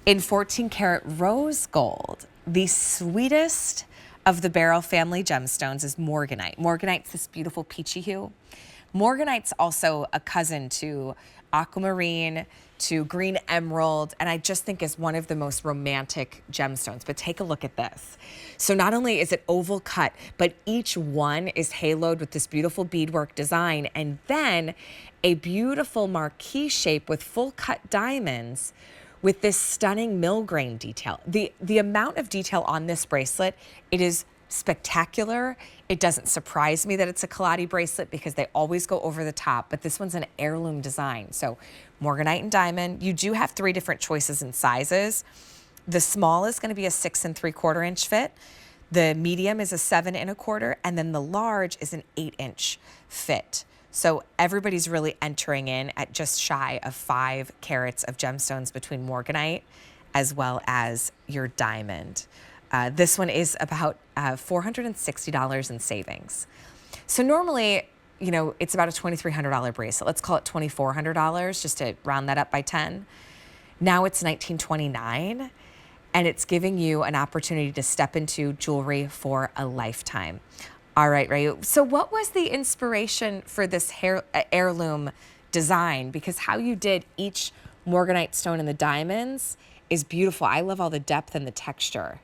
In 14 karat rose gold, the sweetest of the Beryl family gemstones is Morganite. Morganite's this beautiful peachy hue. Morganite's also a cousin to aquamarine, to green emerald, and I just think is one of the most romantic gemstones. But take a look at this. So not only is it oval cut, but each one is haloed with this beautiful beadwork design, and then a beautiful marquee shape with full cut diamonds with this stunning mill grain detail. The amount of detail on this bracelet, it is spectacular. It doesn't surprise me that it's a Kalati bracelet because they always go over the top, but this one's an heirloom design. So Morganite and diamond. You do have 3 different choices in sizes. The small is gonna be a 6 3/4 inch fit. The medium is a 7 1/4, and then the large is an 8-inch fit. So everybody's really entering in at just shy of 5 carats of gemstones between Morganite as well as your diamond. This one is about $460 in savings. So normally, you know, it's about a $2,300 bracelet. Let's call it $2,400 just to round that up by 10. Now it's $1,929, and it's giving you an opportunity to step into jewelry for a lifetime. All right, Rayu. So what was the inspiration for this heirloom design? Because how you did each Morganite stone and the diamonds is beautiful. I love all the depth and the texture.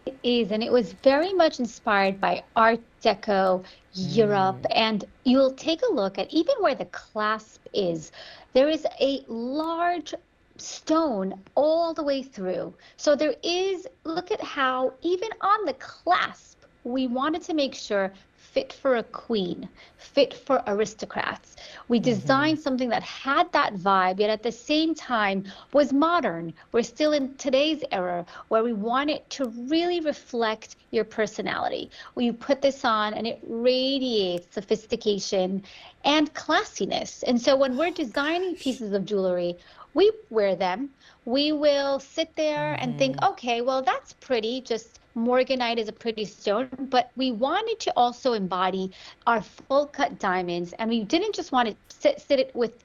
It is, and it was very much inspired by Art Deco, Europe, and you'll take a look at even where the clasp is. There is a large stone all the way through. So there is, look at how even on the clasp, we wanted to make sure fit for a queen, fit for aristocrats. We designed something that had that vibe, yet at the same time was modern. We're still in today's era where we want it to really reflect your personality. Well, you put this on and it radiates sophistication and classiness. And so when we're designing pieces of jewelry, we wear them. We will sit there and think, okay, well, that's pretty, just Morganite is a pretty stone, but we wanted to also embody our full cut diamonds, and we didn't just want to sit it with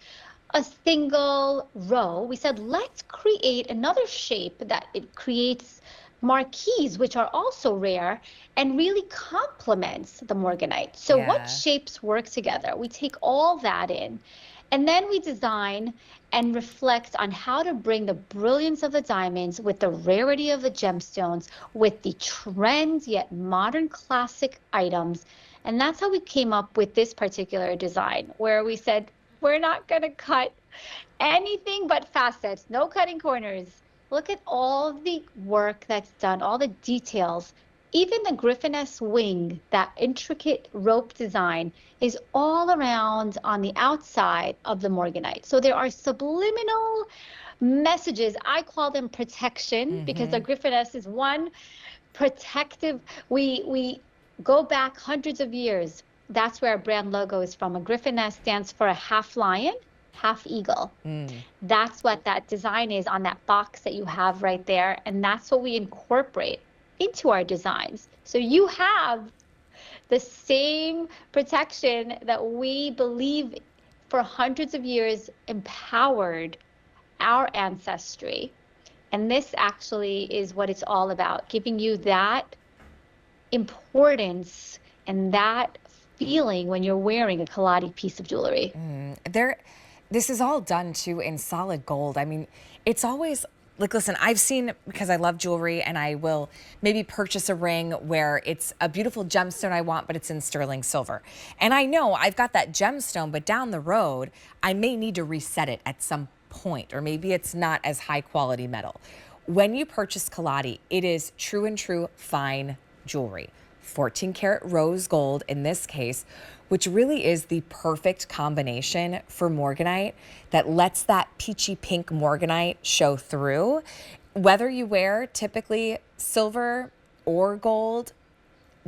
a single row. We said, let's create another shape that it creates marquees, which are also rare and really complements the Morganite. So what shapes work together? We take all that in. And then we design and reflect on how to bring the brilliance of the diamonds with the rarity of the gemstones, with the trends yet modern classic items. And that's how we came up with this particular design, where we said, we're not going to cut anything but facets, no cutting corners. Look at all the work that's done, all the details. Even the Griffiness wing, that intricate rope design, is all around on the outside of the Morganite. So there are subliminal messages. I call them protection, because the Griffiness is one protective. We go back hundreds of years. That's where our brand logo is from. A Griffiness stands for a half lion, half eagle. That's what that design is on that box that you have right there. And that's what we incorporate into our designs. So you have the same protection that we believe for hundreds of years empowered our ancestry. And this actually is what it's all about, giving you that importance and that feeling when you're wearing a Kalati piece of jewelry. This is all done too in solid gold. I mean, it's always like, listen, I've seen, because I love jewelry, and I will maybe purchase a ring where it's a beautiful gemstone I want, but it's in sterling silver. And I know I've got that gemstone, but down the road, I may need to reset it at some point, or maybe it's not as high quality metal. When you purchase Kalati, it is true and true fine jewelry. 14 karat rose gold in this case, which really is the perfect combination for Morganite that lets that peachy pink Morganite show through. Whether you wear typically silver or gold,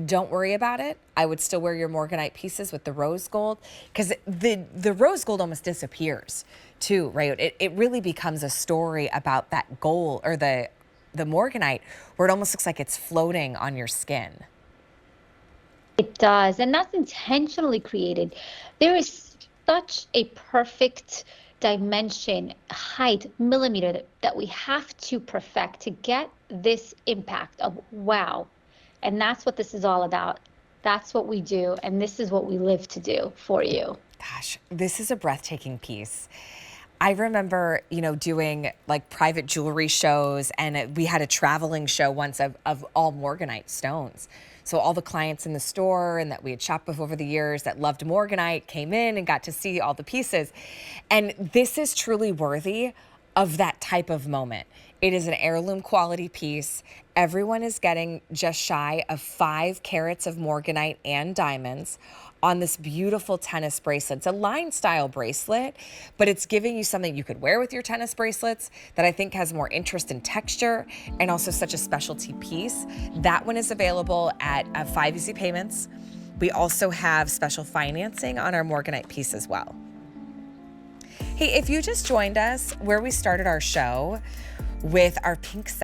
don't worry about it. I would still wear your Morganite pieces with the rose gold, because the rose gold almost disappears too, right? It really becomes a story about that gold, or the Morganite, where it almost looks like it's floating on your skin. It does, and that's intentionally created. There is such a perfect dimension, height, millimeter that we have to perfect to get this impact of wow. And that's what this is all about. That's what we do, and this is what we live to do for you. Gosh, this is a breathtaking piece. I remember, doing like private jewelry shows, and we had a traveling show once of all Morganite stones. So all the clients in the store and that we had shopped with over the years that loved Morganite came in and got to see all the pieces. And this is truly worthy of that type of moment. It is an heirloom quality piece. Everyone is getting just shy of 5 carats of Morganite and diamonds on this beautiful tennis bracelet. It's a line style bracelet, but it's giving you something you could wear with your tennis bracelets that I think has more interest in texture and also such a specialty piece. That one is available at 5 easy payments. We also have special financing on our Morganite piece as well. Hey, if you just joined us where we started our show with our pink